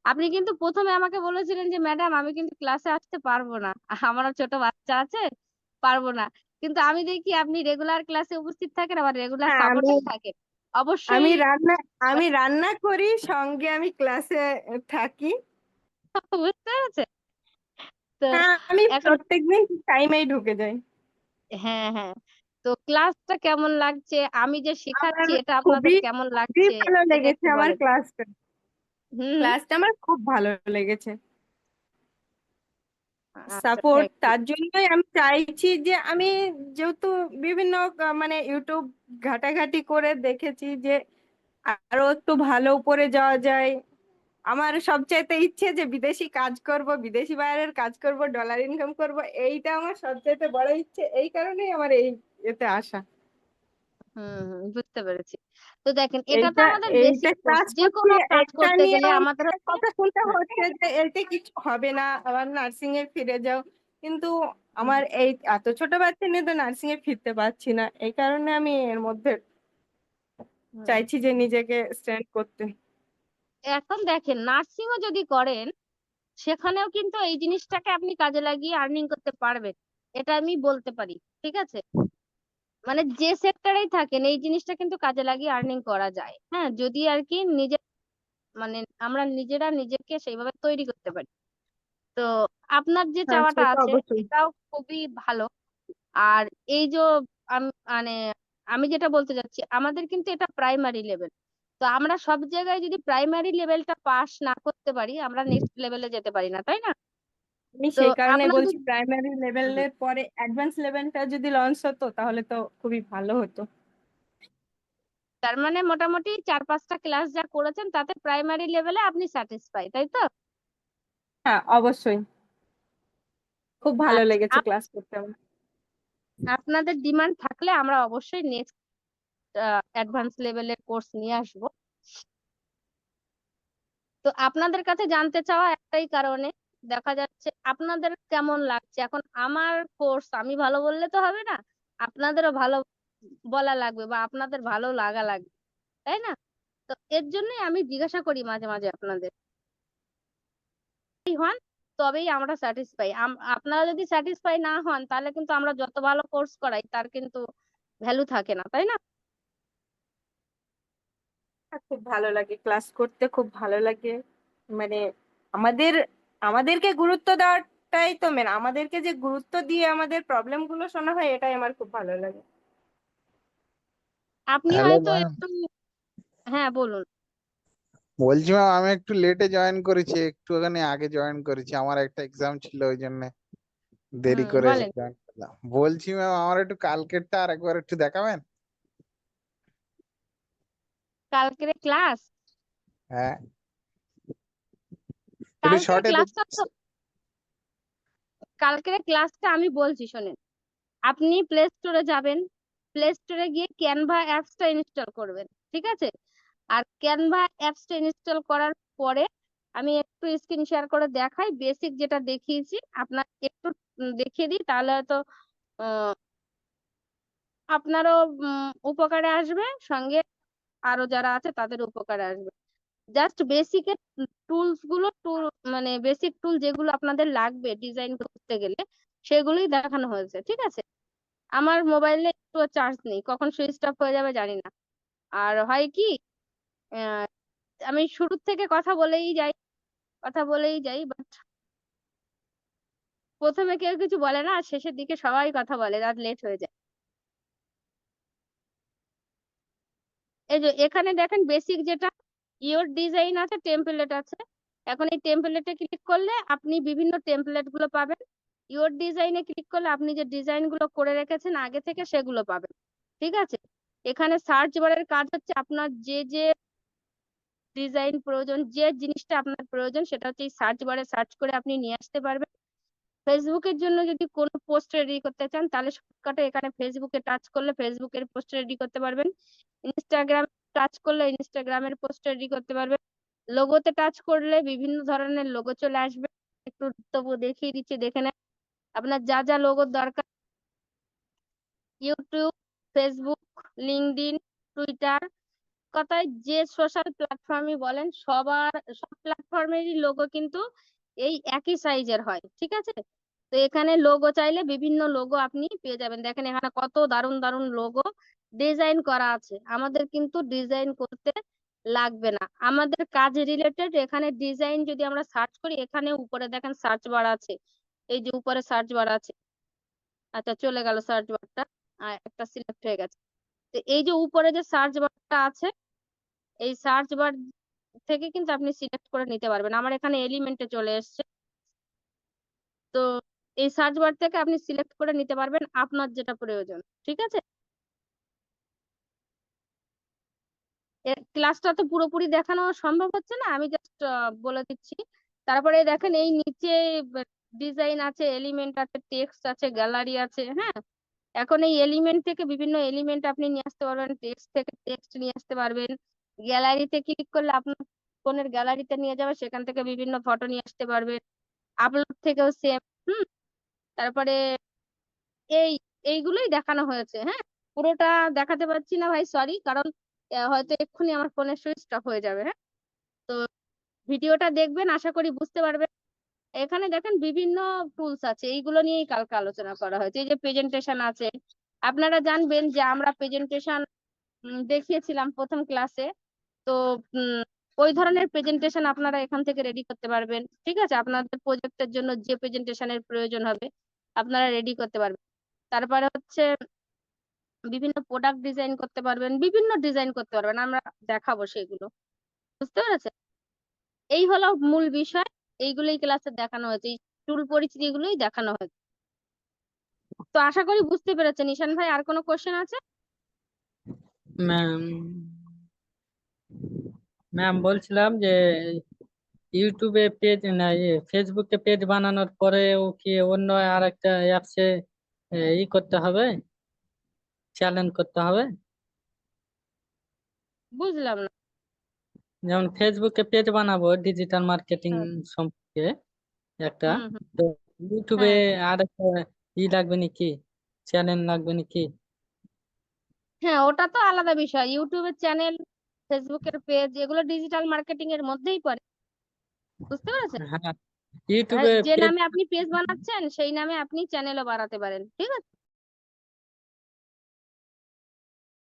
আপনি কিন্তু প্রথমে আমাকে বলেছিলেন যে ম্যাডাম আমি কিন্তু ক্লাসে আসতে পারবো না, আমারও ছোট বাচ্চা আছে, পারবো না। কিন্তু আমি দেখি আপনি রেগুলার ক্লাসে উপস্থিত থাকেন, আবার রেগুলার হ্যাঁ, আমি সাপোর্টেও থাকেন। আমি অবশ্যই। রান্না আমি রান্না করি, সঙ্গে আমি ক্লাসে থাকি। বুঝতে পেরেছে তো। হ্যাঁ, আমি এখন প্রত্যেকদিন টাইমেই ঢুকে যাই। হ্যাঁ হ্যাঁ, তো ক্লাসটা কেমন লাগছে, আমি যে আমার শেখাচ্ছি এটা আপনাদের খুবই কেমন খুবই লাগছে, ভালো এটা লেগেছে একটু আমার বলেন। ক্লাসটা। হুম হুম। ক্লাসটা আমার খুব ভালো লেগেছে। আচ্ছা, সাপোর্ট, থ্যাংক ইউ। তার জন্যই আমি চাইছি যে আমি, যেহেতু বিভিন্ন মানে ইউটিউব ঘাটাঘাটি করে দেখেছি যে আরো একটু ভালো উপরে যাওয়া যায়। আমার সবচাইতে ইচ্ছে যে বিদেশি কাজ করব, বিদেশি বাইরের কাজ করব, ডলার ইনকাম করব। এইটা আমার সবচাইতে বড় ইচ্ছে, এই কারণেই আমার এই এতে আসা। বুঝতে পেরেছি। তো দেখেন, এটা তো এইটা আমাদের এইটা বেসিক কোর্স, ক্লাস যে করছি, কোনো কাজ এটা করতে গেলে নিয়েও আমাদের আমাকে হচ্ছে। কথা শুনতে হ্যাঁ, হচ্ছে যে এতে কিছু হবে না, আবার নার্সিং এ ফিরে যাও। কিন্তু হুম, আমার এই এত ছোট বাচ্চা নিয়ে তো নার্সিং এ ফিরতে পারছি না, এই কারণে আমি এর মধ্যে হুম। চাইছি যে নিজেকে স্ট্যান্ড করতে। এখন দেখেন, নার্সিংও যদি করেন, সেখানেও কিন্তু এই জিনিসটাকে আপনি কাজে লাগিয়ে আর্নিং করতে পারবেন, এটা আমি বলতে পারি। ঠিক আছে, মানে যে সেক্টরেই থাকেন এই জিনিসটা কিন্তু কাজে লাগিয়ে আর্নিং করা যায়, হ্যাঁ, যদি আর কি নিজে, মানে আমরা নিজেরা নিজেকে সেইভাবে তৈরি করতে পারি। তো আপনার যে হ্যাঁ, চাওয়াটা সে তো আছে অবশ্যই। এটাও খুবই ভালো। আর এই যে মানে আমি যেটা বলতে চাচ্ছি, আমাদের কিন্তু এটা প্রাইমারি লেভেল। তো আমরা সব জায়গায় যদি প্রাইমারি লেভেলটা পাস না করতে পারি, আমরা নেক্সট লেভেলে যেতে পারি না, তাই না? আমি তো সেই কারণে আপনার বলছি, যদি প্রাইমারি হুম, লেভেলের পরে অ্যাডভান্স লেভেলটা যদি লঞ্চ হতো তাহলে তো খুবই ভালো হতো। তার মানে মোটামুটি 4-5টা ক্লাস যা করেছেন তাতে প্রাইমারি লেভেলে আপনি স্যাটিসফাই, তাই তো? হ্যাঁ, অবশ্যই। খুব ভালো আচ্ছা, লেগেছে ক্লাস করতে আমার। আপনাদের ডিমান্ড থাকলে আমরা অবশ্যই নেক্সট অ্যাডভান্স লেভেলের কোর্স নিয়ে আসবো। তো আপনাদের কাছে জানতে চাওয়া একটাই কারণে, দেখা যাচ্ছে আপনাদের কেমন লাগছে। এখন আমার কোর্স আমি ভালো বললে তো হবে না, আপনাদেরও ভালো বলা লাগবে বা আপনাদের ভালো লাগা লাগবে, তাই না? তো এর জন্যই আমি জিজ্ঞাসা করি মাঝে মাঝে আপনাদের, এই হন তবেই আমরা স্যাটিসফাই। আপনারা যদি স্যাটিসফাই না হন তাহলে কিন্তু আমরা যত ভালো কোর্স করাই তার কিন্তু ভ্যালু থাকে না, তাই না? খুব ভালো লাগে ক্লাস করতে, খুব ভালো লাগে। মানে আমাদের আমাদেরকে গুরুত্ব দেওয়াটাই তো মেন, আমাদেরকে যে গুরুত্ব দিয়ে আমাদের প্রবলেম গুলো শোনা হয়, এটাই আমার খুব ভালো লাগে। আপনি হ্যালো হয়তো ম্যাম। একটু, হ্যাঁ বলুন। বলছি ম্যাম, আমি একটু লেটে জয়েন করেছি, একটুখানি আগে জয়েন করেছি, আমার একটা এক্সাম ছিল ওই জন্য দেরি করে এসে বলেন। জয়েন করলাম। বলছি ম্যাম, আমার একটু কালকেরটা আর একবার একটু দেখাবেন? কালকের ক্লাস, হ্যাঁ, একটু কালকের শর্টে ক্লাসটা তো, কালকের ক্লাসটা আমি বলছি শোনেন। আপনি প্লে স্টোরে যাবেন, প্লে স্টোরে গিয়ে ক্যানভা অ্যাপসটা ইনস্টল করবেন, ঠিক আছে? আর ক্যানভা অ্যাপসটা ইনস্টল করার পরে আমি একটু স্ক্রিন শেয়ার করে দেখাই, বেসিক যেটা দেখিয়েছি আপনার একটু দেখিয়ে দিই, তাহলে হয়তো আহ, আপনারও উপকারে আসবে, সঙ্গে আরো যারা আছে তাদের উপকারে আসবে। জাস্ট বেসিকের টুলস গুলো, টুল মানে বেসিক টুল যেগুলো আপনাদের লাগবে ডিজাইন করতে গেলে, সেগুলোই দেখানো হয়েছে, ঠিক আছে? আমার মোবাইলে একটু চার্জ নেই, কখন সুইচ অফ হয়ে যাবে জানি না। আর হয় কি, আহ, আমি শুরুর থেকে কথা বলেই যাই, বাট প্রথমে কেউ কিছু বলে না, আর শেষের দিকে সবাই কথা বলে, রাত লেট হয়ে যায়। এই যে এখানে দেখেন বেসিক যেটা ইওর ডিজাইন আছে, টেমপ্লেট আছে। এখন এই টেমপ্লেটে ক্লিক করলে আপনি বিভিন্ন টেমপ্লেট গুলো পাবেন। ইওর ডিজাইনে ক্লিক করলে আপনি যে ডিজাইন গুলো করে রেখেছেন আগে থেকে সেগুলো পাবেন, ঠিক আছে? এখানে সার্চ বারের কাজ হচ্ছে আপনার যে যে ডিজাইন প্রয়োজন, যে জিনিসটা আপনার প্রয়োজন সেটা হচ্ছে এই সার্চ বারে সার্চ করে আপনি নিয়ে আসতে পারবেন। ফেসবুকের জন্য যদি কোনো পোস্ট রেডি করতে চান তাহলে শর্টকাটে এখানে ফেসবুকে টাচ করলে ফেসবুকের পোস্ট রেডি করতে পারবেন। ইনস্টাগ্রাম টাচ করলে ইনস্টাগ্রামের পোস্ট রেডি করতে পারবেন। লোগোতে টাচ করলে বিভিন্ন ধরনের লোগো চলে আসবে। একটু তবু দেখিয়ে দিচ্ছি, দেখে নেন আপনার যা যা লোগোর দরকার। ইউটিউব, ফেসবুক, লিঙ্কডইন, টুইটার, কথায় যে সোশ্যাল প্ল্যাটফর্মই বলেন সব প্ল্যাটফর্মেরই লোগো কিন্তু এই একই সাইজের হয়, ঠিক আছে? তো এখানে লোগো চাইলে বিভিন্ন লোগো আপনি পেয়ে যাবেন। দেখেন এখানে কত দারুণ দারুণ লোগো ডিজাইন করা আছে। আমাদের কিন্তু ডিজাইন করতে লাগবে না, আমাদের কাজ রিলেটেড এখানে ডিজাইন যদি আমরা সার্চ করি, এখানে উপরে দেখেন সার্চ বার আছে, এই যে উপরে সার্চ বার আছে। আচ্ছা চলে গেল সার্চ বারটা, একটা সিলেক্ট হয়ে গেছে। তো এই যে উপরে যে সার্চ বারটা আছে, এই সার্চ বার থেকে কিন্তু আপনি সিলেক্ট করে নিতে পারবেন। আমার এখানে এলিমেন্টে চলে এসেছে, তো এই সার্চ বার থেকে আপনি সিলেক্ট করে নিতে পারবেন আপনার যেটা প্রয়োজন, ঠিক আছে? ক্লাসটা তো পুরোপুরি দেখানো সম্ভব হচ্ছে না, আমি জাস্ট বলে দিচ্ছি। তারপরে দেখেন এই নিচে ডিজাইন আছে, এলিমেন্ট আছে, টেক্সট আছে, গ্যালারি আছে। হ্যাঁ, এখন এই এলিমেন্ট থেকে বিভিন্ন এলিমেন্ট আপনি নিয়ে আসতে পারবেন, টেক্সট থেকে টেক্সট নিয়ে আসতে পারবেন। গ্যালারিতে ক্লিক করলে আপনার ফোনের গ্যালারিতে নিয়ে যাবে, সেখান থেকে বিভিন্ন ফটো নিয়ে আসতে পারবেন। আপলোড থেকেও সেম। তারপরে এই এইগুলোই দেখানো হয়েছে। হ্যাঁ, পুরোটা দেখাতে পারছি না ভাই, সরি, কারণ হয়তো এক্ষুনি আমার ফোনের সুইচ অফ হয়ে যাবে। হ্যাঁ, তো ভিডিওটা দেখবেন, আশা করি বুঝতে পারবেন। এখানে দেখেন বিভিন্ন টুলস আছে, এইগুলো নিয়েই কালকে আলোচনা করা হয়েছে। এই যে প্রেজেন্টেশন আছে, আপনারা জানবেন যে আমরা প্রেজেন্টেশন দেখিয়েছিলাম প্রথম ক্লাসে। তো ওই ধরনের প্রেজেন্টেশন আপনারা এখান থেকে রেডি করতে পারবেন, ঠিক আছে? আপনাদের প্রজেক্টের জন্য যে প্রেজেন্টেশনের প্রয়োজন হবে আপনারা রেডি করতে পারবেন। তারপরে হচ্ছে বিভিন্ন প্রোডাক্ট ডিজাইন করতে পারবেন, বিভিন্ন ডিজাইন করতে পারবেন, আমরা দেখাবো সেগুলো। বুঝতে পেরেছেন? এই হলো মূল বিষয়, এইগুলোই ক্লাসে দেখানো হয়েছে, এই টুল পরিচিতি গুলোই দেখানো হয়েছে। তো আশা করি বুঝতে পেরেছেন। ঈশান ভাই, আর কোনো কোশ্চেন আছে? ম্যাম ম্যাম বলছিলাম যে ইউটিউবে পেজ না ফেসবুকে পেজ বানানোর পরেও কি অন্য আর একটা অ্যাপসে ই করতে হবে, চ্যালেঞ্জ করতে হবে? বুঝলাম না। যেমন ফেসবুকে পেজ বানাবো ডিজিটাল মার্কেটিং হ্যাঁ। সম্পর্কে একটা, হুম হুম। তো ইউটিউবে হ্যাঁ আর একটা লাগবে নাকি, চ্যানেল লাগবে নাকি? হ্যাঁ, ওটা তো আলাদা বিষয়। ইউটিউবের চ্যানেল, ফেসবুকের পেজ, এগুলো ডিজিটাল মার্কেটিং এর মধ্যেই পড়ে। বুঝতে পেরেছেন? হ্যাঁ, হ্যাঁ, ইউটিউবে যে পেজ। নামে আপনি পেজ বানাচ্ছেন সেই নামে আপনি চ্যানেলও বানাতে পারেন, ঠিক আছে?